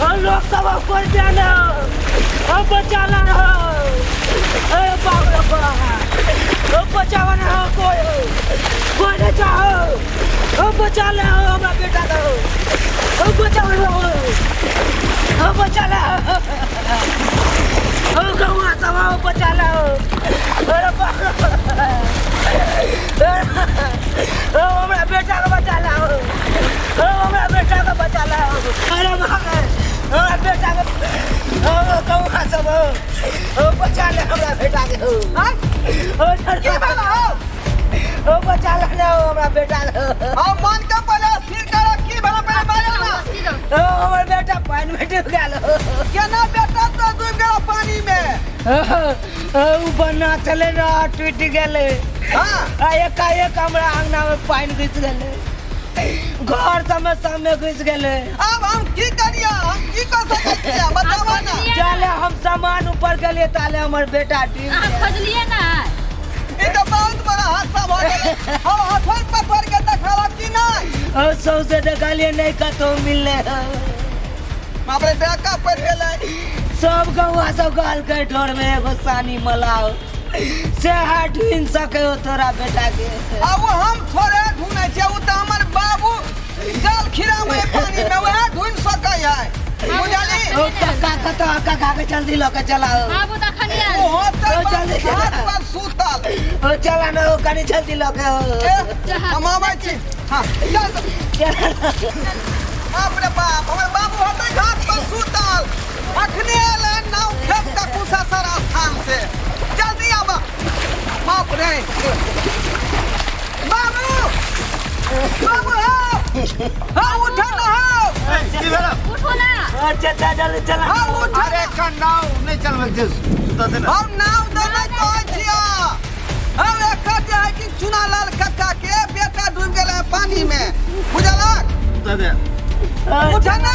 लोग सब ऊपर जाना बचाना बचावा ना कोई नहीं चाहो बचा ले हमारा बेटा को बचा ले गौआ सब बचा ले हमारा बेटा को बचा ले हमारा बेटा को बचा ले अरे हमारा बेटा को गौआ सब बचा ले हमारा बेटा के बचा ले हमारा बेटा मन का पहले स्थिर करो की भला पहले मारो ना हमारा बेटा पानी में डूब गया केना बेटा तो डूब गया पानी में ऊपर ना चले ना टूट गए हां एक हमरा अंगना में पानी घुस गए घर समय घुस गए अब हम की करिया हम की कर सकते हैं बताओ ना चले हम सामान ऊपर गए ताले हमर बेटा डूब आप खोजलिए ना ये तो बहुत बड़ा हादसा हो गया हम हाथों पकड़ के दिखावा की नहीं सौ से देखलिए नहीं कतो मिलले बापरे बेका पड़ गेलै सब गौआ सब गाल के ठोर में एगो सानी मलाओ से हाथ ढूंढ सके हो तोरा बेटा के अब हम थोड़े ढूंढे छे उ त हमर बाबू जाल खीरा में पानी में वह ढूंढ सकै है बुझली ओ काका के जल्दी लेके चलाओ बाबू दखनिया ओ होतै जल्दी हाथ पर सूतल ओ चला ना ओ कनी जल्दी लेके हो हम आबै छी हां चल चला बाप रे बाप हमर बाबू होतै घाट पर सूतल अखने एलै नाव खेत का कुशेश्वर स्थान से जल्दी आबा बाप रे बाबू बाबू हाँ उठो ना की भेल उठो ना चाचा जल्दी चला हाँ उठो अरे का नाव नहीं चलबे दे सुता दे ना हम नाव देने कहै छिया हम एक जे है कि चुनालाल कक्का के बेटा डूब गेलै पानी में बुझलक सुता दे उठो ना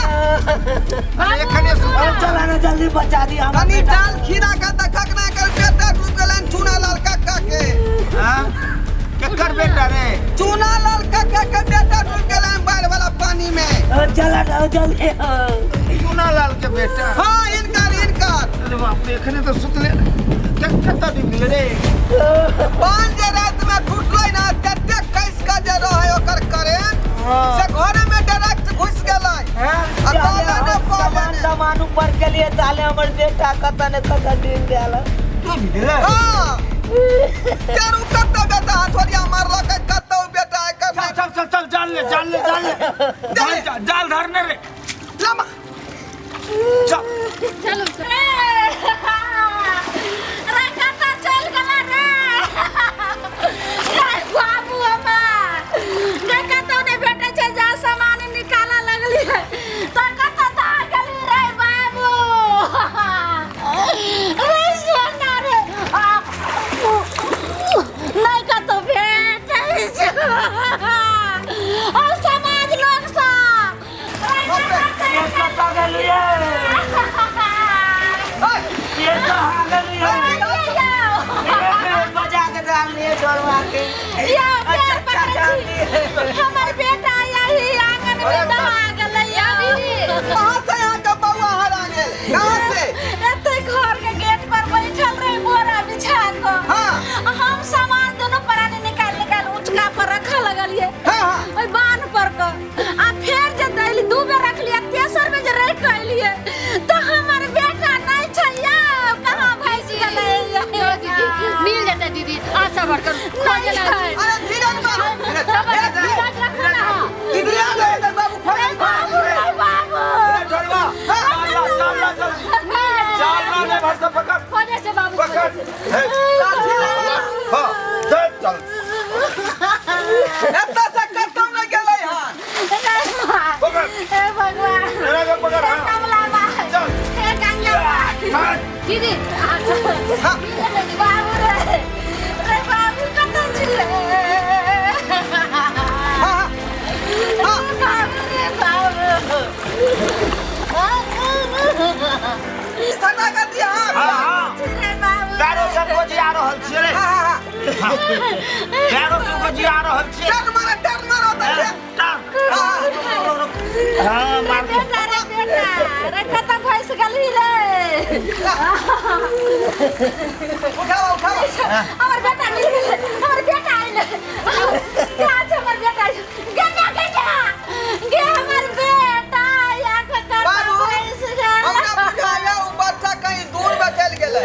अरे एखने सुता चला ना जल्दी बचा दी हम कनी डाल खीरा का दखक ना कर बेटा डूब गेलै चुनालाल कक्का के हां केकर बेटा रे चुनालाल कक्का के बेटा डूब गेलै बाढ़ वाला पानी में चला ना जल्दी चुनालाल के बेटा हाँ इनकर अरे बाप रे एखने तो सुतले कत्ता दिन मिले रे पान जे रात में टूटलै ना कते कैस का जे रहै ओकर करे से घर में डायरेक्ट घुस गेलै सामान ऊपर के लिए ताले हमर बेटा कत ने कत डूब गया तू मिले हां चारू कत्ता बेटा हथोड़िया मारलक कत्ता बेटा चल जाल ले जाल धरने रे लमा चल चलो रे कता चल गला रे बाबू हमार देखा तो ने बेटा से जा सामान निकाला लगली है तो कता दा गली रे बाबू रे सोना रे नहीं का तो बेटा और समाज लोग सा ये कत गलिए ये तो आ गलिए बजा के डाल लिए डरवा के हमार बेटा यही आंगन में दहा गलैया कहां से यहां का बउआ हरा गेल कहां से एते घर के गेट पर बैठल रहे बोरा बिछा को हां हम सामान दोनों परानी निकाल उचका पर रखा लगलिए हां ओइ बांध पर को आ फिर जे दैली दू बेर रख लिया तेसर में जे रख खइलिए तो हमार बेटा नहीं छैया कहां भैंस गले मिल जाता दीदी आशा बढ़कर खोजे ना अरे धीरज बाबू दीदी आ गए इधर बाबू खोज बाबू डरवा चल ले भर पकड़ खोजे से बाबू पकड़ हां चल एता से कत्ता में गेलै हां पकड़ हे भगवान मेरा को पकड़ हां कमला बा चल हे गंगा दीदी बाबू रे बाबू कतऽ छियै सना कर दिया हां दारो सब को जी आ रहल छियै रे दारो सब को जी आ रहल छियै डर मारो हां मार बेटा रे कता भैंस गली रे उठाओ हमर बेटा मिल गेल हमर बेटा आइल क्या छै हमर बेटा गे हमर बेटा या के कर भैंस हमरा बुझाया उ बच्चा कहीं दूर में चल गेलै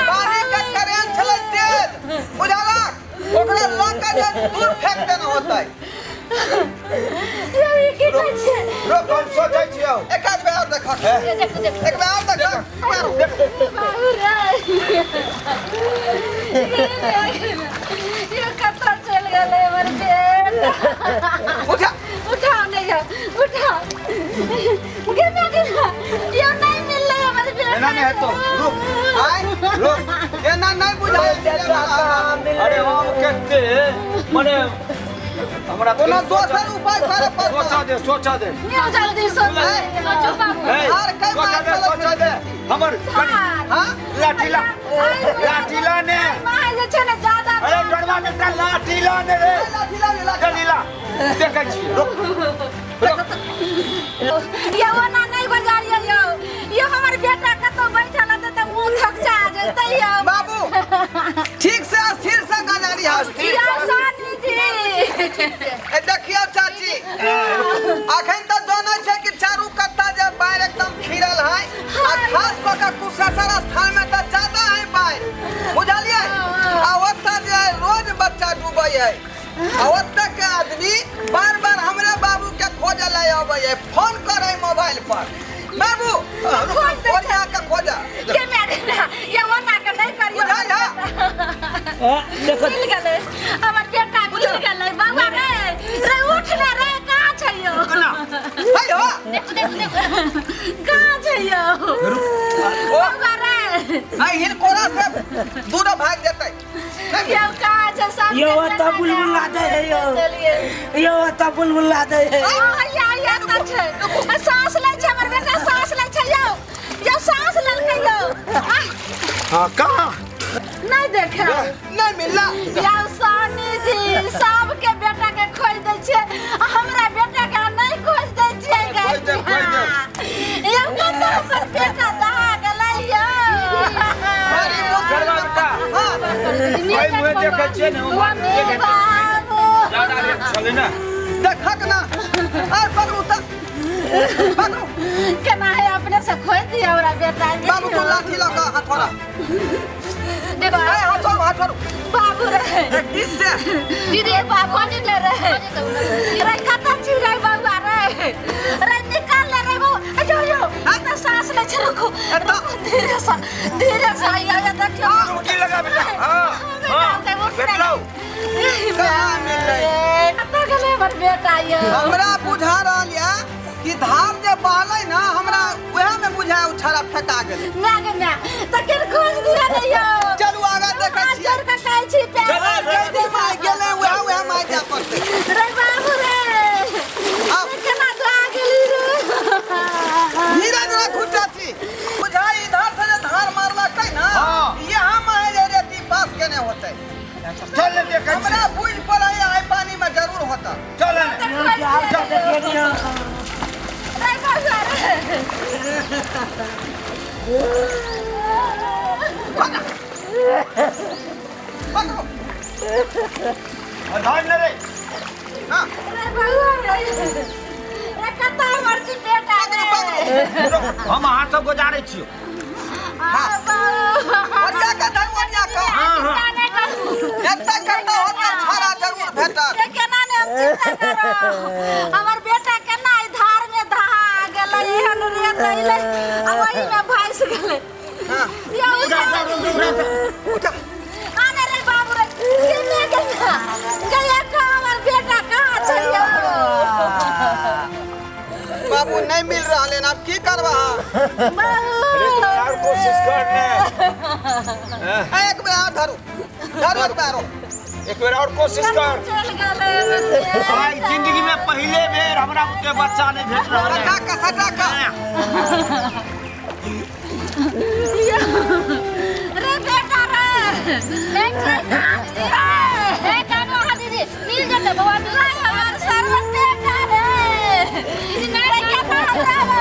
पानी के करेंट छलै तेज बुझाला ओकरा लंका जे दूर फेंक देना होतै ये की छै रुक हम सोचै छियौ एक आध बार और देखा एक बार और देखा बाबू रे ये कता चल गेलै हमर बेटा उठा नहीं उठा गिरना ये नहीं मिल रहा हमर बेटा एना नहीं है तो रुक रुक एना नहीं बुझाया अरे हम कहते माने हमरा कोनो दोसर उपाय करे पड़ता सोचा दे नहीं जल्दी सोचो बाबू हार कई सोचा दे हमर हां लाठीला ने माय जे छै ने ज्यादा अरे डरवा में का लाठीला ने रे चलीला देखै छी रुक ये वाला नहीं गुजारियो ये हमर बेटा कतो बैठल है त मुंह थकचा जतै यो बाबू ठीक से स्थिर से गजारी ये सानी जी ए देखियो चाची अखन त जानै छै कि चारू कत्ता जे बाहर एकदम खिरल है आ खास क के कुशेश्वर स्थान में त ज्यादा है बाहर बुझलियै आ ओत्ता जे रोज बच्चा डूबै है आ ओत्ता के आदमी बार-बार हमरे बाबू के खोजे ले आबै है फोन करे मोबाइल पर बाबू ओरिया के खोजा के मेरा ये वाला के नहीं करियो बुझाया देखो मिल गेलै हमर बेटा मिल गेलै बाबा रे उठ ले रे कहां छै यो है हो कहां छै यो बाबा रे आ हिनकोरा से दूर भाग जेतै ये कहां छै सब ये तो बुलबुला दे है ये तो बुलबुला दे है या त छै सांस ले छै हमर बेटा सांस ले छै यो सांस लेलकै यो हां कहां नहीं देखा नहीं मिलला या सानी जी सबके बेटा के खोज दै छै हमरा बेटा के नहीं खोज दै छियै खोज दे ये कतौ पर बेटा दहा गेलै यो अरे सरवा बेटा भाई मुझे देखै छियै ने बाबू ज्यादा रेट चले ना देखक ना आ पकड़ू त पकड़ू केना है अपने से खोज दिया हमरा बेटा के बाबू तो लाठी लगा हथौड़ा देखो ए हथौड़ा बाबू रे किस से दीदी बाबू ने ले रे रे कता छिरै बाबू रे निकाल ले रे बाबू जो आता सांस ले छ रखो धीरे से आया देखो रुकी लगा बेटा हां बैठ लो कहां मिल रही कता गेलै हमर बेटा यो हमरा बुझा रहल या कि धार जे बहलै ना हमरा ओहे में बुझाय उछारा फेटा गेलै ना त के खोज दिया रे यो चलू आगा देखै छी जोर के कहै छी पे जल्दी माय गेलै ओहे माय जा पड़तै रे बाबू रे अब केना ला गेली रे नीरज रखू चाची बुझाई इधर से जे धार मारला कै ना हाँ। यहां में जे रेती पास केने होतै चल ले देखै छी हमरा बुझ पड़ै है पानी में जरूर होता चल ले रे बाबू रे पकड़ो धार न रे हां रे बाबू रे कता मर्जी बेटा रे हम हाथ से गुजारे छियो ओरिया के धर ओरिया के एत्ता करता होता छाड़ा जरूर भेटत केना ने हम चिंता करो हमर बेटा केना ई धार में दहा गेलै एहन रे दैलै आ वही में भाइस गेलै या उठा आने रे बाबू रे केने गेला गया का हमर बेटा कहां छै यो बाबू नहीं मिल रहा है अब की करबा और कोशिश करने एक बार और धरो एक बार एक बार और कोशिश कर चल गेलै भाई जिंदगी में पहले बेर हमरा के बच्चा नहीं भेट रहल है सटा का रे बेटा रे कानो दीदी मिल जते बाबा हमर सर्वत बेटा रे दीदी मेरे क्या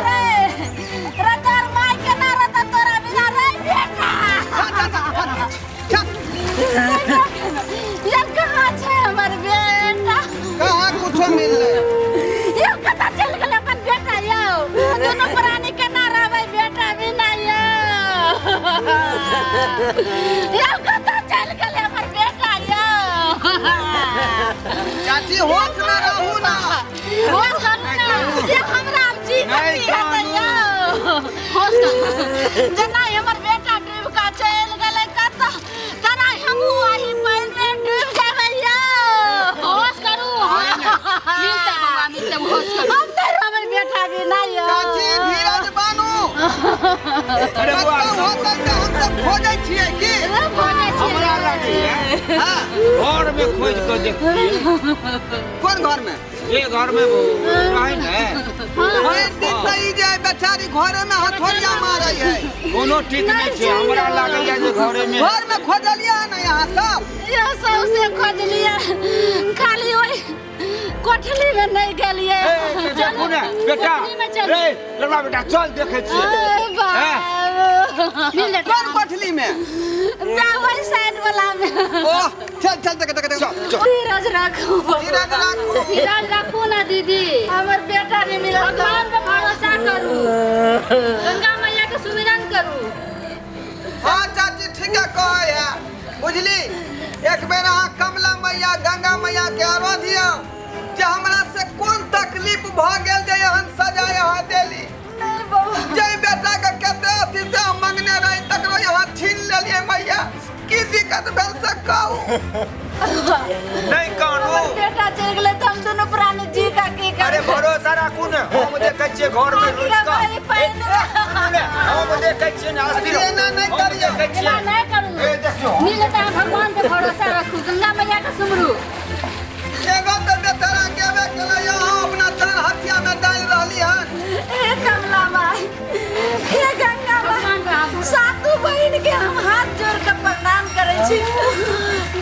रे दोनों प्राणी के ना रहबै बेटा भी नहीं यो कतऽ चल गेलै हमर बेटा यो चाची होश में रहू ना। होश करू ना ये हमरा जी नहीं हेतै यो होश करू जना हमर बेटा डूब का चल गेलै कतऽ तना हमहू आही पानि में डूब जेबै यो होश करू मिलते बउआ मिलते होश करू हम तो हमर बेटा भी नहीं यो चाची धीरज बानू। अरे बुआ होतै त हम सब खोजै छियै की हमरा लागैया हां घर में खोज के देखिए। कोन घर में? ये घर में वो रहे ने भरि दिन त ई जे बेचारी घरे में हथौड़िया मारै है। कोनो ठीक नहीं छै। हमरा लागैया जे घरे में घर में खोजलिया ना यहाँ सब ये सौसे खोज लिए खाली ओई कोठली में नहीं गेलिए देखू ने बेटा रे लड़का बेटा चल देखे छियै। मिल ले कोन कोठली में? ना वही साइड वाला में ओह चल चल देख देख चल चल धीरज रखो धीरज राखू। धीरज रखो ना दीदी हमर बेटा नहीं मिला भगवान पे भरोसा करू गंगा मैया के सुमिरन करू। हाँ चाची ठीक है कहे है बुझली। एक बेर अहाँ कमला मैया गंगा मैया के आराधिया जे हमरा से कोन तकलीफ भ गेल जे एहन सजा यहाँ देली। जे बेटा के कते अथी से हम मंगने रही तकरो यहाँ छीन लेलिए मैया। की दिक्कत भेल से कहू। नहीं कानू बेटा चल गेलै त हम दोनों प्राणी जी का की अरे भरोसा राखू ने हम देखे छियै घर में रुक के हम देखे छियै ना अस्थिर एना नहीं करिए नहीं करू ए देखियो मिलता है भगवान पे भरोसा रखू गंगा मैया का सुमरू एगो तो बेचारा केबे केला यहाँ अपना तन हथिया में डाल रहली हन। हे कमला माई हे गंगा माई सातु बहिन के हम हाथ जोड़ के प्रणाम करे छी।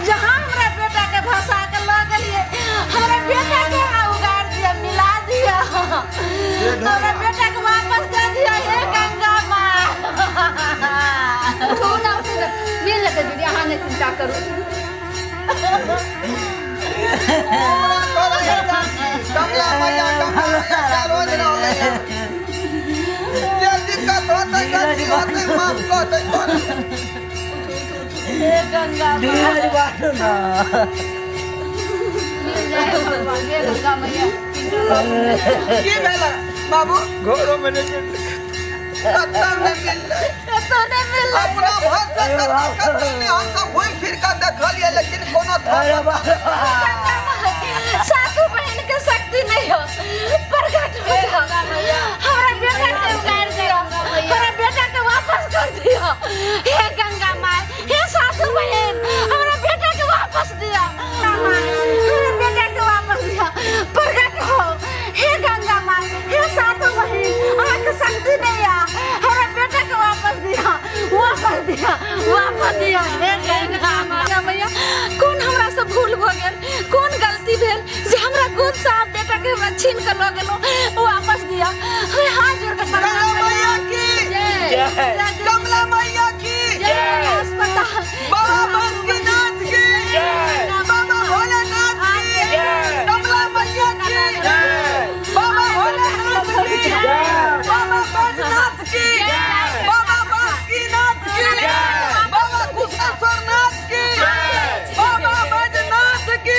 जहां हमरा बेटा के फंसा के ल गेलिए हमरा बेटा के उगाड़ दिया मिला दिया हमरा बेटा के वापस दे दिया हे गंगा माई। तू ना मिल ले दीदी अहाँ नहीं चिंता करू कमला मैया के रोज रहले हन। जे दिक्कत होतै गलती होतै माफ कर दे तोरा। हे गंगा धीरज बाटो ना मिल जाए भगवान हे गंगा मैया की भेला बाबू? घरों में नहीं कत्ता में मिलले तो नहीं मिल अपना भर से कत्ता में हम सब घूम फिर के देखलिए लेकिन कोनो था सासू बहन के शक्ति नहीं हो प्रकट हो हमारा बेटा के उगाड़ दिया हमारा बेटा के वापस कर दिया हे गंगा माई हे सासू बहन हमारा बेटा के वापस दिया हमारा बेटा के वापस दिया प्रकट हो हे गंगा माई हे सासू बहन आपके शक्ति नहीं है हमारा बेटा के वापस दिया हे गंगा मैया कौन हमरा से भूल भ गेल कौन गलती भेल जे हमरा गोद से आप बेटा के छीन के ल गेलो वापस दिया हाथ जोड़ के कमला मैया की कमला मैया की अस्पताल बाबा बासुकीनाथ की बाबा भोलेनाथ की कमला मैया की बाबा भोलेनाथ की बाबा बैजनाथ की बाबा बासुकीनाथ की बाबा कुशेश्वरनाथ की बाबा बैजनाथ की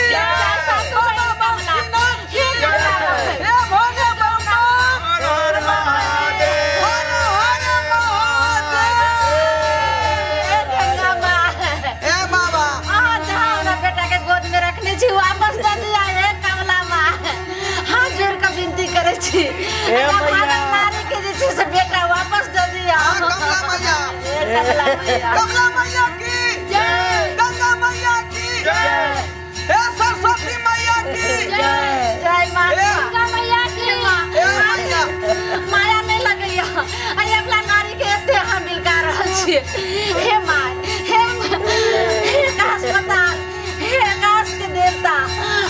बाबा बासुकीनाथ की हे भोले बाबा हर हर महादेव हर हर महादेव। गंगा माँ हे बाबा हाँ जहाँ हमरा बेटा के गोद में रखने छी वापस दे दिया हे कमला माँ हाथ जोड़ के विनती करे छी नारी के जे छै से बेटा वापस दे दिया हाँ कमला मैया हे कमला मैया कमला मैया की जय गंगा मैया की हे सरस्वती मैया की जय माँ गंगा मैया की हे मैया माया नहीं लगैया आई अपना नारी के एते हम मिलका रहल छियै हे माँ हे अस्पताल हे आकाश के देवता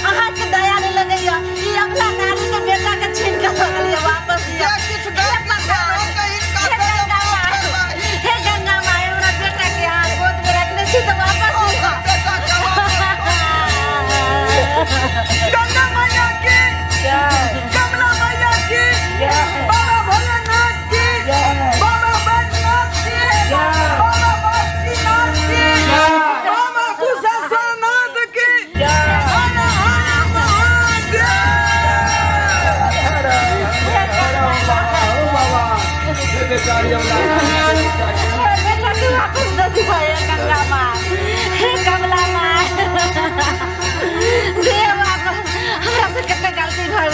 अहाँ के दया नहीं लगैया ई अपना नारी के बेटा के छीन के ल गेलिए वापस दिया ये किछु गलती भेल हो कहीं का हे गंगा माँ हमरा बेटा के हाथ गोद बेटा जमला बेटा के वापस दे दी भाई गंगा माँ हे कमला माँ दे वापस हमरा से कितना गलती भइल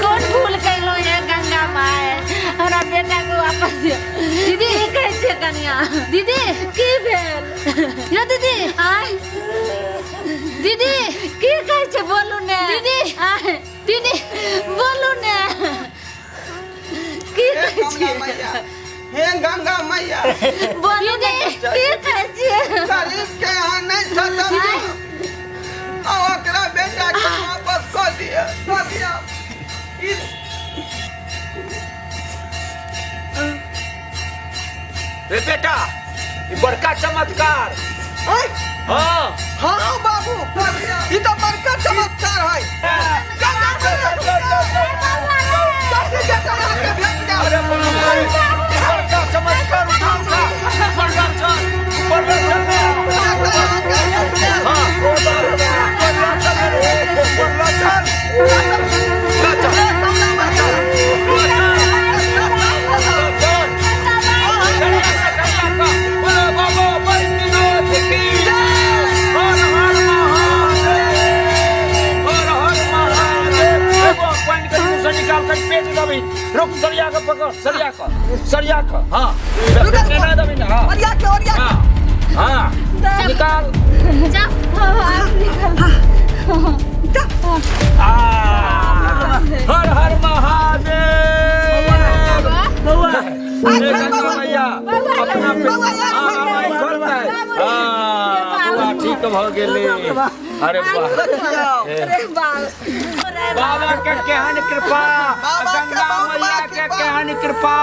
कौन भूल कैलो ये गंगा माँ हमरा बेटा को वापस दे दीदी कैसे कन्या दीदी की भेल यो दीदी आय दीदी की कहै छै बोलू ने दीदी आय दीदी बोलू ने की हे कहै कमला छै मैया हे गंगा मैया बोलू ने की कहै छै गरीब के यहाँ नहीं सदम और ओकरा बेटा के वापस कर दिया रे बेटा ई बड़का चमत्कार हैं? हाँ हाँ बाबू ये तो बड़का चमत्कार है गंगा मैया जल्दी बेटा यहाँ के भेज दे अरे बड़का चमत्कार उठा बड़का चल बड़का चल हाँ बड़का रुक सरिया का पकड़ सरिया का हाँ दबी ना हाँ और या हाँ निकाल हर हर महादेव मैया अपना ठीक भ गेले अरे बाबा के केहन कृपा गंगा मैया के केहन कृपा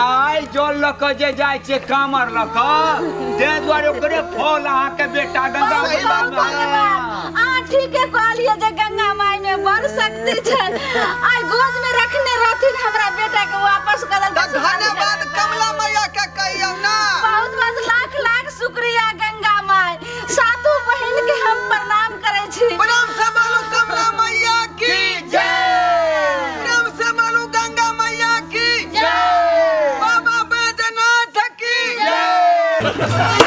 आई जल लक जे जाय छै कामर लक दे द्वारे ओकरे फल अहाँ के बेटा गंगा मैया ठीक है कहलिए जे गंगा माई में बड़ शक्ति छै आई गोद में रखने रहथिन हमरा बेटा के वापस कर दल धन्यवाद कमला मैया के कहियो ना बहुत बहुत लाख लाख शुक्रिया गंगा माई सातों बहन के हम प्रणाम करे छी प्रणाम से बोलो कमला मैया की जय प्रणाम से बोलो गंगा मैया की जय बाबा बैजनाथ की जय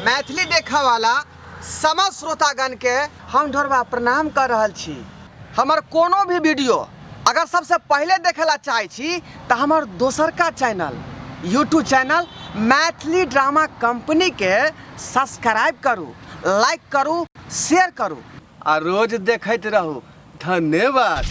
मैथिली देखा वाला समस्त श्रोतागण के हम ढोरबा प्रणाम कर रहल छी हमर कोनो भी वीडियो अगर सबसे पहले देखेला चाहे छी तो हमर दोसर का channel YouTube channel Maithili drama company के सब्सक्राइब करू लाइक करू शेयर करू और रोज देखते रहू धन्यवाद।